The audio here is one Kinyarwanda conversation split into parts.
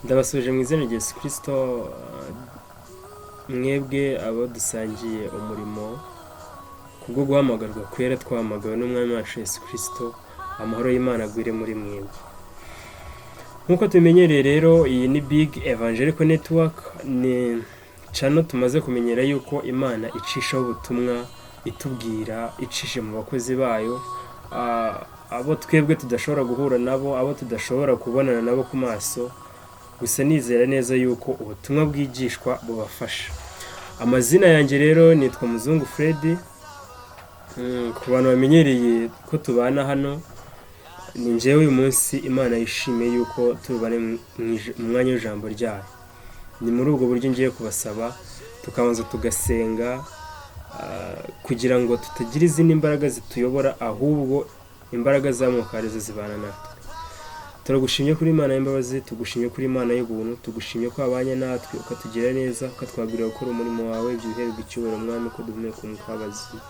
Ndabasuje mu izina rya Yesu Kristo, mwebwe abo dusangiye umurimo kubwo guhamagarwa kwera twahamagawe n'umwami wacu Yesu Kristo, amahoro y'Imana agwire muri mwebwe. Nk'uko tumenyereye rero, iyi ni Big Evangelical Network, ni channel tumaze kumenyera yuko Imana icishaho ubutumwa itubwira icishe mu bakozi bayo, abo twebwe tudashobora guhura nabo, abo tudashobora kubonana nabo ku maso, gusa nizera neza yuko ubutumwa bwigishwa bubafasha. Amazina yanjye rero nitwa Muzungu Fred. Ku bantu bamenyereye ko tubana hano, ni njyewe uyu munsi Imana yishimiye yuko tubane mu mwanya w'ijambo ryayo. Ni muri ubwo buryo ngiye kubasaba tukabanza tugasenga, kugira ngo tutagira izindi mbaraga zituyobora, ahubwo imbaraga z'Umwuka arizo zibana natwe. Turagushimye kuri Imana y'imbabazi, tugushimye kuri Imana y'ubuntu, tugushimye ko wabanye natwe ukatugira neza, ukatwagurira gukora umurimo wawe. Ibyo bihererwa icyubahiro Mwami, ko duhumeka umwuka w'abazima.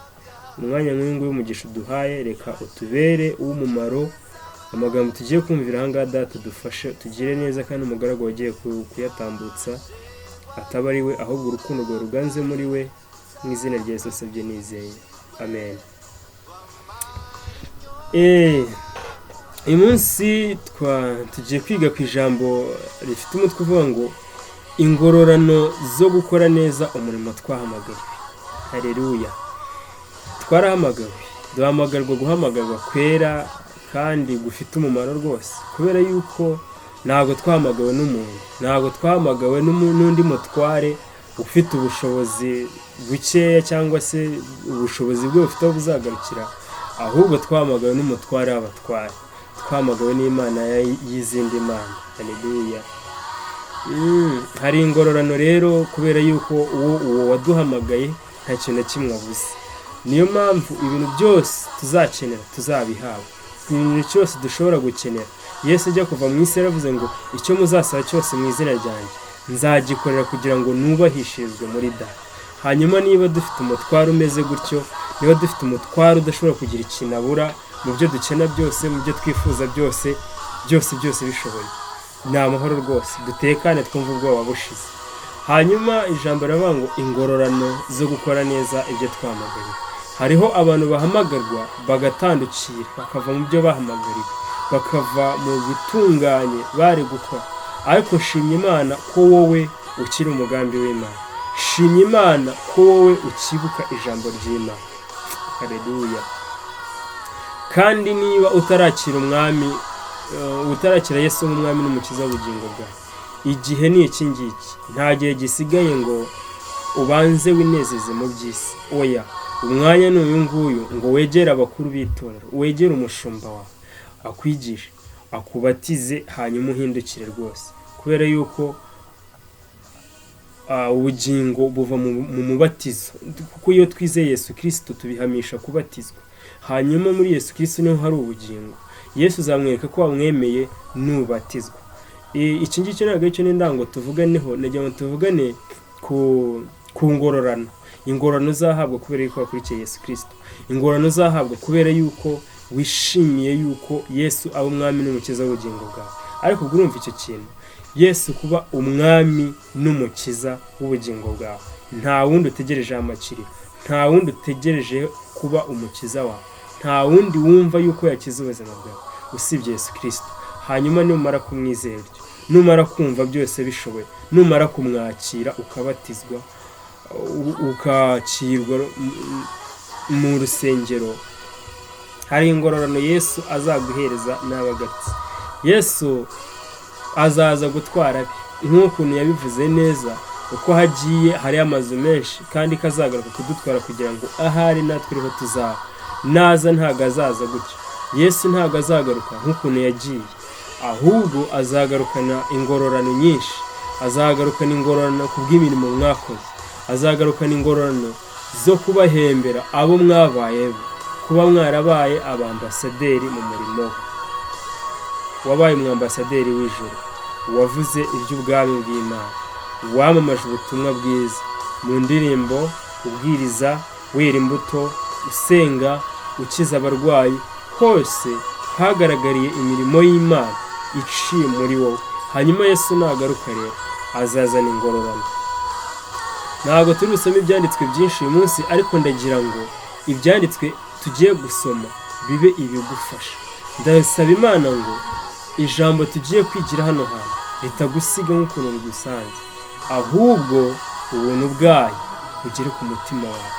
Umwanya nk'uyu nguyu w'umugisha uduhaye, reka utubere uw'umumaro. Amagambo tugiye kumvira aha ngaha Data dufashe, tugire neza, kandi umugaragu wagiye kuyatambutsa ataba ari we, ahubwo urukundo rwawe ruganze muri we. Mu izina rya Yesu nsabye nizeye, amen. Uyu munsi tugiye kwiga ku ijambo rifite umutwe uvuga ngo ingororano zo gukora neza umurimo twahamagariwe. Haleluya! Twarahamagawe, duhamagarwa guhamagarwa kwera kandi gufite umumaro rwose, kubera yuko ntabwo twahamagawe n'umuntu, ntabwo twahamagawe n'undi mutware ufite ubushobozi bukeya, cyangwa se ubushobozi bwe bufite aho buzagarukira, ahubwo twahamagawe n'umutware w'abatware, twamagawe n'Imana y'izindi mana. Haleluya! Hari ingororano rero, kubera yuko uwo waduhamagaye nta kintu na kimwe abuze. Niyo mpamvu ibintu byose tuzakenera tuzabihabwa. Ibintu cyose dushobora gukenera, Yesu ajya kuva mu isi yaravuze ngo icyo muzasaba cyose mu izina ryanjye nzagikorera, kugira ngo nubahishirizwe muri Data. Hanyuma niba dufite umutwaro umeze gutyo, niba dufite umutwaro udashobora kugira ikintu abura mu byo dukena byose, mu byo twifuza byose, byose bishoboye, ni amahoro rwose. Dutekane twumve ubwoba bushize. Hanyuma ijambo riravuga ngo ingororano zo gukora neza ibyo twahamagariwe. Hariho abantu bahamagarwa bagatandukira, bakava mu byo bahamagariwe, bakava mu bitunganye bari gukora. Ariko shimye Imana ko wowe ukiri umugambi w'Imana. Shimye Imana ko wowe ukibuka ijambo ry'Imana. Haleluya! Kandi niba utarakira umwami, utarakira Yesu nk'umwami n'umukiza w'ubugingo bwawe, igihe ni iki ngiki. Nta gihe gisigaye ngo ubanze winezeze mu by'isi. Oya, umwanya ni uyu nguyu, ngo wegere abakuru b'itorero, wegere umushumba wawe, akwigishe, akubatize, hanyuma uhindukire rwose, kubera yuko ubugingo buva mu mubatizo. Kuko iyo twizeye Yesu Kristo tubihamisha kubatizwa, hanyuma muri Yesu Kristo niho hari ubugingo. Yesu uzamwereka ko wamwemeye nubatizwa. Iki ngiki ntabwo aricyo n'indango tuvuganeho, nagira ngo tuvugane ku ngororano. Ingororano uzahabwa kubera yuko wakurikiye Yesu Kristo. Ingororano uzahabwa kubera yuko wishimiye yuko Yesu aba umwami n'umukiza w'ubugingo bwawe. Ariko ubwo urumva icyo kintu, Yesu kuba umwami n'umukiza w'ubugingo bwawe, nta wundi utegereje amakiriro, nta wundi utegereje kuba umukiza wawe, nta wundi wumva yuko yakiza ubuzima bwawe usibye Yesu Kristo. Hanyuma numara kumwizera, numara kumva byose bishoboye, numara kumwakira ukabatizwa, ukakirwa mu rusengero, hari ingororano Yesu azaguhereza n'abagatsi. Yesu azaza gutwara abe, nk'ukuntu yabivuze neza, uko hagiye hari amazu menshi, kandi kazagaruka kudutwara kugira ngo ahari natwe uriho tuzaba. Naza ntabwo azaza gutyo. Yesu ntabwo azagaruka nk'ukuntu yagiye, ahubwo azagarukana ingororano nyinshi. Azagarukana ingororano ku bw'imirimo mwakoze, azagarukana ingororano zo kubahembera abo mwabaye, kuba mwarabaye abambasaderi mu murimo we. Wabaye umwambasaderi w'ijuru, wavuze iby'ubwami bw'Imana, wamamaje ubutumwa bwiza mu ndirimbo, ubwiriza, wera imbuto, usenga, ukiza abarwayi. Hose hagaragariye imirimo y'Imana iciye muri wowe. hanyuma Yesu nagaruka rero azazana ingororano. Ntabwo turi busome ibyanditswe byinshi uyu munsi, ariko ndagira ngo ibyanditswe tugiye gusoma bibe ibigufasha. Ndasaba Imana ngo ijambo tugiye kwigira hano hantu ritagusiga nk'ukuntu rigusanze, ahubwo ubuntu bwayo bugere ku mutima wawe,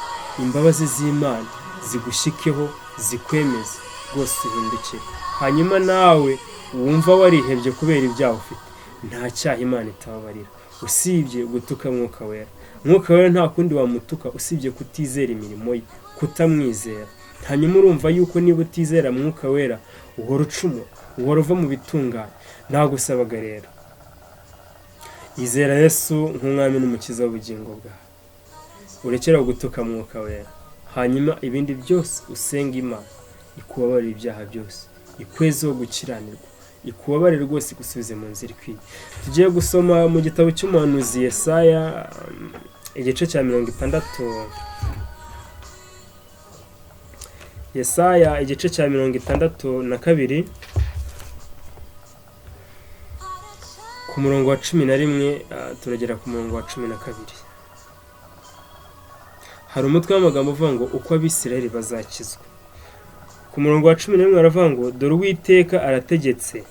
imbabazi z'Imana zigushikeho zikwemeze rwose uhindukire, hanyuma nawe wumva warihebye kubera ibyaha ufite. Nta cyaha Imana itababarira usibye gutuka Mwuka Wera. Mwuka Wera nta kundi wamutuka usibye kutizera imirimo ye, kutamwizera. Hanyuma urumva yuko niba utizera Mwuka Wera uhora ucumura, uhora uva mu bitunganye. Nagusabaga rero, izera Yesu nk'umwami n'umukiza w'ubugingo bwawe, urekera gutuka Mwuka Wera, hanyuma ibindi byose usenga Imana ikubabarira ibyaha byose, ikwezeho gukiranirwa, ikubabarire rwose igusubize mu nzira ikwiye. Tugiye gusoma mu gitabo cy'umuhanuzi Yesaya igice cya 60. Yesaya igice cya 62 ku murongo wa 11 turagera ku murongo wa 12. Hari umutwe w'amagambo uvuga ngo uko Abisirayeli bazakizwa. Ku murongo wa 11 aravuga ngo dore Uwiteka arategetse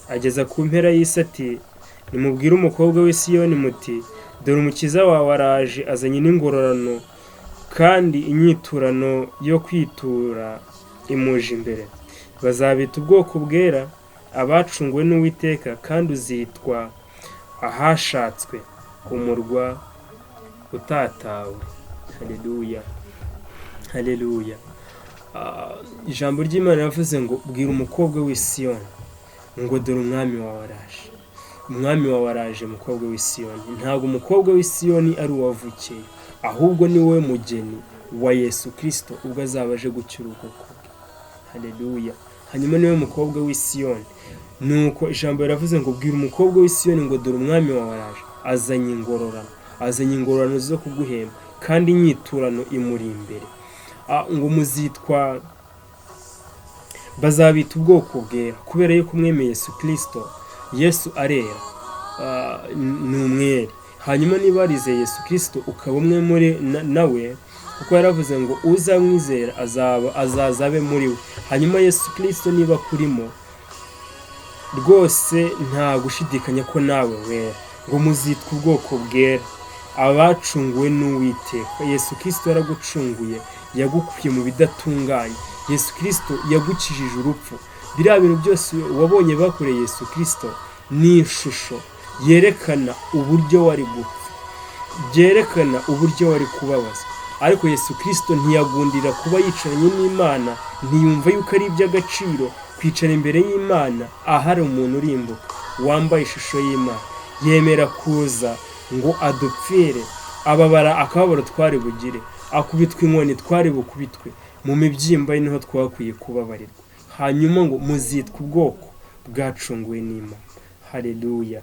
ageza ku mpera y'isi ati, nimubwire umukobwa w'i Siyoni muti, dore umukiza wawe araje azanye n'ingororano kandi inyiturano yo kwitura imuje imbere. Bazabita ubwoko bwera, abacunguwe n'Uwiteka, kandi uzitwa ahashatswe, umurwa utatawe. Haleluya, haleluya. Ijambo ry'Imana yavuze ngo bwira umukobwa w'i Siyoni ngo dore umwami wawe araje. Umwami wawe araje, mukobwa w'i Siyoni. Ntabwo umukobwa w'i Siyoni ari uwavukiye, ahubwo ni wowe mugeni wa Yesu Kristo ubwo azaba aje gucyura ubwoko bwe. Haleluya. Hanyuma niwe mukobwa w'i Siyoni. Nuko ijambo riravuze ngo bwira umukobwa w'i Siyoni ngo dore umwami wawe araje azanye ingororano, azanye ingororano zo kuguhemba, kandi inyiturano imuri imbere. Ngo muzitwa, bazabita ubwoko bwera, kubera yuko umwemeye Yesu Kristo. Yesu arera, ni umwere. Hanyuma niba warizeye Yesu Kristo ukaba umwe muri nawe, kuko yaravuze ngo uzamwizera azaza abe muri we. Hanyuma Yesu Kristo niba kurimo, rwose nta gushidikanya ko nawe wera. Ngo muzitwa ubwoko bwera, abacunguwe n'Uwiteka. Yesu Kristo yaragucunguye, yagukuye mu bidatunganye. Yesu Kristo yagukijije urupfu. Biriya bintu byose wabonye bakoreye Yesu Kristo ni ishusho yerekana uburyo wari gupfa, byerekana uburyo wari kubabazwa. Ariko Yesu Kristo ntiyagundira kuba yicaranye n'Imana, ntiyumva yuko ari iby'agaciro kwicara imbere y'Imana ahari umuntu urimbuka wambaye ishusho y'Imana. Yemera kuza ngo adupfire, ababara akababaro twari bugire, akubitwa inkoni twari bukubitwe, mu mibyimba ye niho twakwiye kubabarirwa. Hanyuma ngo muzitwa ubwoko bwacunguwe n'Imana. Haleluya.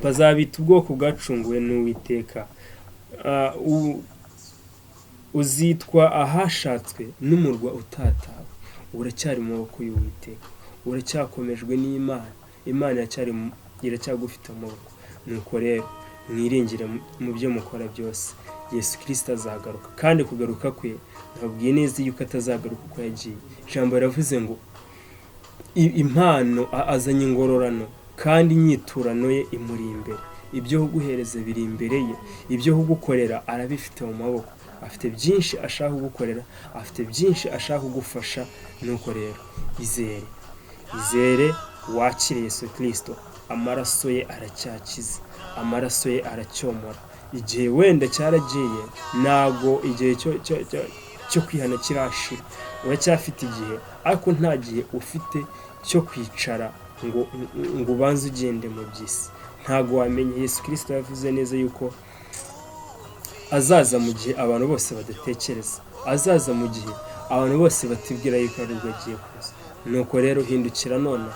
Bazabita ubwoko bwacunguwe n'Uwiteka. Uzitwa ahashatswe n'umurwa utatawe. Uracyari mu maboko y'Uwiteka, uracyakomejwe n'Imana. Imana iracyagufite amaboko. Nuko rero mwiringire mu byo mukora byose. Yesu Kristo azagaruka, kandi kugaruka kwe ntabwiye neza yuko atazagaruka uko yagiye. Ijambo riravuze ngo impano azanye ingororano, kandi inyiturano ye imuri imbere. Ibyo kuguhereza biri imbere ye, ibyo kugukorera arabifite mu maboko. Afite byinshi ashaka kugukorera, afite byinshi ashaka kugufasha. Nuko rero izere wakire Yesu Kristo. Amaraso ye aracyakiza, amaraso ye aracyomora. Igihe wenda cyaragiye, ntago igihe cyo kwihana kirashira. Uracyafite igihe, ariko nta gihe ufite cyo kwicara ngo ubanze ugende mu by'isi. Ntago wamenye. Yesu Kristo yavuze neza yuko azaza mu gihe abantu bose badatekereza, azaza mu gihe abantu bose batibwira yuko ari bwo agiye kuza. Nuko rero hindukira none,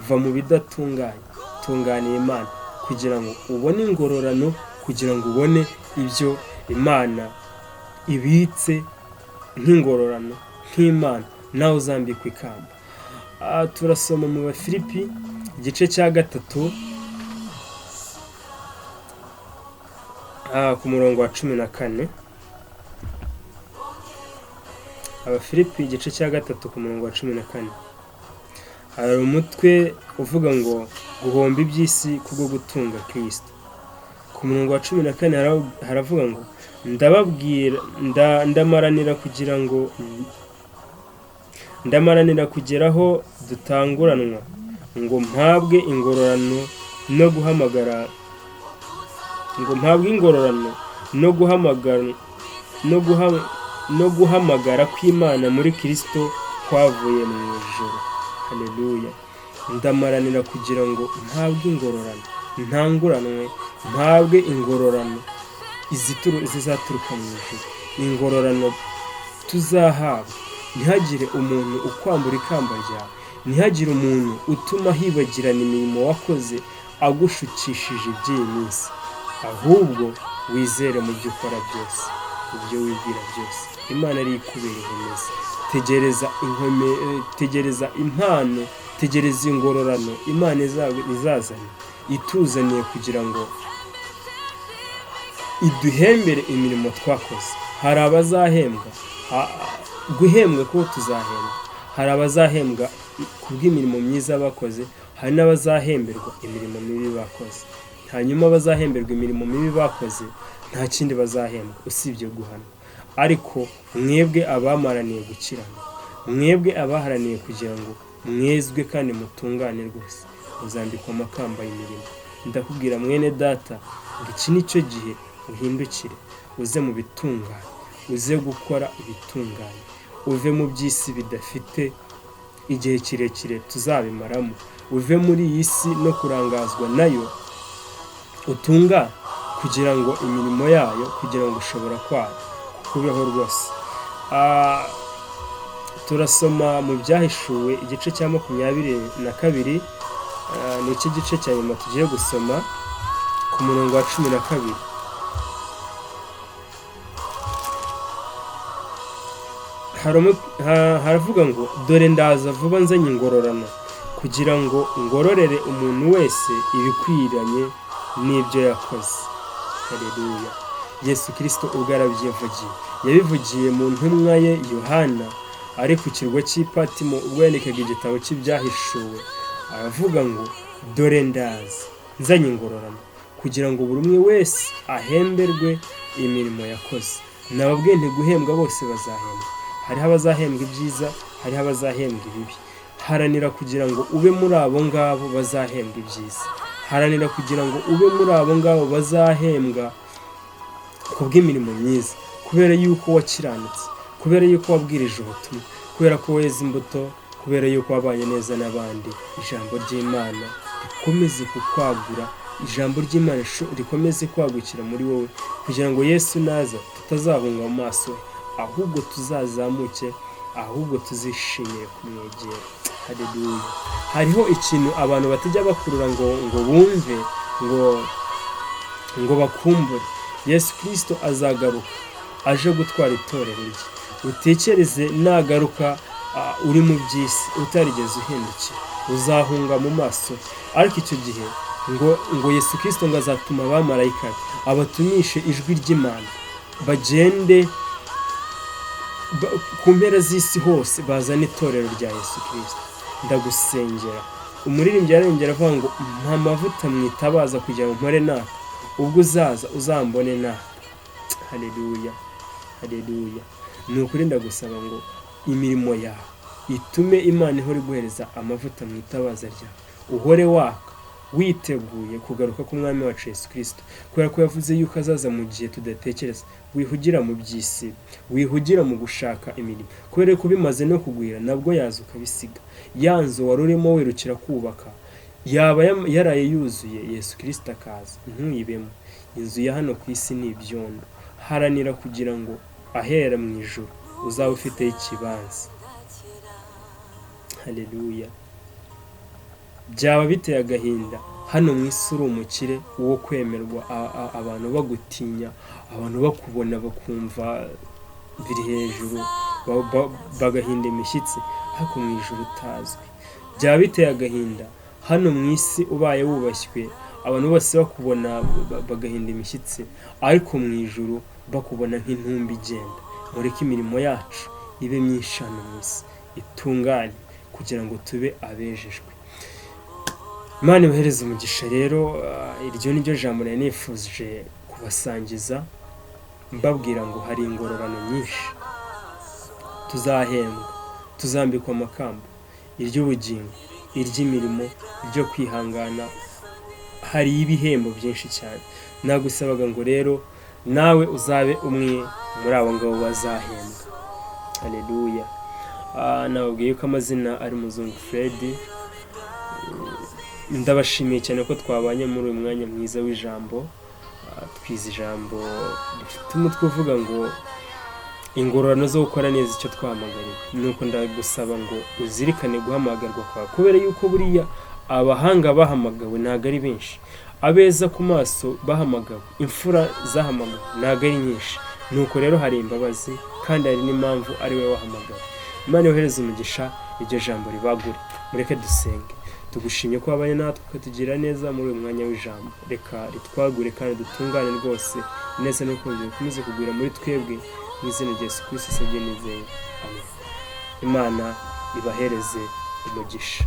va mu bidatunganye, tunganiye Imana kugira ngo ubone ingororano, kugira ngo ubone ibyo Imana ibitse nk'ingororano, nk'Imana nawe uzambikwa ikamba. Turasoma mu Bafilipi igice cya 3 ku murongo wa 14. Abafilipi igice cya 3 ku murongo wa 14 hari umutwe uvuga ngo guhomba iby'isi kubwo gutunga Kristo. Ku murongo wa 14 haravuga ngo ndababwira ndamaranira kugeraho dutanguranwa ngo mpabwe ingororano no guhamagara kw'Imana muri Kristo kwavuye mu ijuru. Haleluya. Ndamaranira kugira ngo mpabwe ingororano, ntanguranwe, mpabwe ingororano zizaturuka mu ijuru, ingororano tuzahabwa. Ntihagire umuntu ukwambura ikamba ryawe, ntihagire umuntu utuma hibagirana imirimo wakoze agushukishije iby'iyi minsi, ahubwo wizere mu byo ukora byose, ibyo wibwira byose. Imana ari ikubereye neza. Tegereza impano, tegereza ingororano Imana izazana ituzaniye kugira ngo iduhembere imirimo twakoze. Hari abazahembwa, guhembwa ko tuzahembwa. Hari abazahembwa kubw'imirimo myiza bakoze, hari n'abazahemberwa imirimo mibi bakoze. Hanyuma abazahemberwa imirimo mibi bakoze nta kindi bazahembwa usibye guhanwa. Ariko mwebwe abamaraniye gukiranuka, mwebwe abaharaniye kugira ngo mwezwe kandi mutungane rwose, muzambikwa amakamba y'imirimo. Ndakubwira mwene data ngo iki nicyo gihe uhindukire, uze mu bitungane, uze gukora ibitungane, uve mu by'isi bidafite igihe kirekire tuzabimaramo, uve muri iyi si no kurangazwa nayo, utungane kugira ngo imirimo yayo, kugira ngo ushobora kwayo kubeho rwose. Turasoma mu Byahishuwe igice cya 22, ni iki gice cya nyuma tugiye gusoma ku murongo wa 12. Haravuga ngo dore ndaza vuba nzanye ingororano kugira ngo ngororere umuntu wese ibikwiranye n'ibyo yakoze. Haleluya. Yesu Kristo ubwo yabivugiye mu ntumwa ye Yohana ari ku kirwa cy'i Patimo ubwo yandikaga igitabo cy'Ibyahishuwe. Aravuga ngo dore ndaza nzanye ingororano kugira ngo buri umwe wese ahemberwe imirimo yakoze. Nababwiye nti guhembwa bose bazahembwa. Hariho abazahembwa ibyiza, hariho abazahembwa ibibi. Haranira kugira ngo ube muri abo ngabo bazahembwa ibyiza. Haranira kugira ngo ube muri abo ngabo bazahembwa kubw'imirimo myiza, kubera yuko wakiranutse, kubera yuko wabwirije ubutumwa, kubera ko weza imbuto, kubera yuko wabanye neza n'abandi. Ijambo ry'Imana rikomeze kukwagura, ijambo ry'Imana rikomeze kwagukira muri wowe, kugira ngo Yesu naza tutazahunga mu maso, ahubwo tuzazamuke, ahubwo tuzishimire kumwegera. Haleluya. Hariho ikintu abantu batajya bakurura ngo bumve, ngo bakumbure. Yesu Kristo azagaruka aje gutwara itorero rye. Utekereze nagaruka uri mu by'isi utarigeze uhindukira, uzahunga mu maso. Ariko icyo gihe ngo Yesu Kristo ngo azatuma abamarayika abatumishe ijwi ry'Imana, bagende ku mpera z'isi hose bazana itorero rya Yesu Kristo. Ndagusengera. Umuririmbyi yarengera avuga ngo mpa amavuta mwitabaza kugira ngo mpore naka, ubwo uzaza uzambone naka. Haleluya. Haleluya. Ni ukuri ndagusaba ngo imirimo yawe itume Imana ihora iguhereza amavuta mwitabaza ryawe, uhore waka witeguye kugaruka k'umwami wacu Yesu Kristo, kubera ko yavuze yuko azaza mu gihe tudatekereza. Wihugira mu by'isi, wihugira mu gushaka imirimo, kubera ko bimaze no kugwira nabwo yaza ukabisiga. Ya nzu wari urimo wirukira kubaka yaba yaraye yuzuye, Yesu Kristo akaza ntuyibemo. Inzu ya hano ku isi ni ibyondo. Haranira kugira ngo ahera mu ijuru uzaba ufite ikibanza. Haleluya. Byaba biteye agahinda hano mu isi uri umukire uwo kwemerwa, abantu bagutinya, abantu bakubona bakumva biri hejuru, bagahinda imishyitsi, ariko mu ijuru utazwi. Byaba biteye agahinda hano mu isi ubaye wubashywe, abantu bose bakubona bagahinda imishyitsi, ariko mu ijuru bakubona nk'intumbi igenda. Mureke imirimo yacu ibe myinshi hano mu isi, itunganye, kugira ngo tube abejejwe. Imana ibahereze umugisha rero. Iryo ni ryo jambo nari nifuje kubasangiza, mbabwira ngo hari ingororano nyinshi tuzahembwa, tuzambikwa amakamba, iry'ubugingo, iry'imirimo, iryo kwihangana. Hari ibihembo byinshi cyane. Nagusabaga ngo rero nawe uzabe umwe muri abo ngabo bazahembwa. Haleluya. Nababwiye ko amazina ari Muzungu Fred. Ndabashimiye cyane ko twabanye muri uyu mwanya mwiza w'ijambo. Twize ijambo rifite umutwe uvuga ngo ingororano zo gukora neza icyo twahamagariwe. Nuko ndagusaba ngo uzirikane guhamagarwa kwawe, kubera yuko buriya abahanga bahamagawe ntabwo ari benshi, abeza ku maso bahamagawe, imfura zahamagawe ntabwo ari nyinshi. Nuko rero hari imbabazi, kandi hari n'impamvu ari we wahamagawe. Imana yohereza umugisha, iryo jambo ribagure. Mureke dusenge. Tugushimye ko wabanye natwe ukatugira neza muri uyu mwanya w'ijambo. Reka ritwagure kandi dutungane rwose, neza no kongera ukomeze kugwira muri twebwe, mu izina rya Yesu Kristo nizeye. Amen. Imana ibahereze umugisha.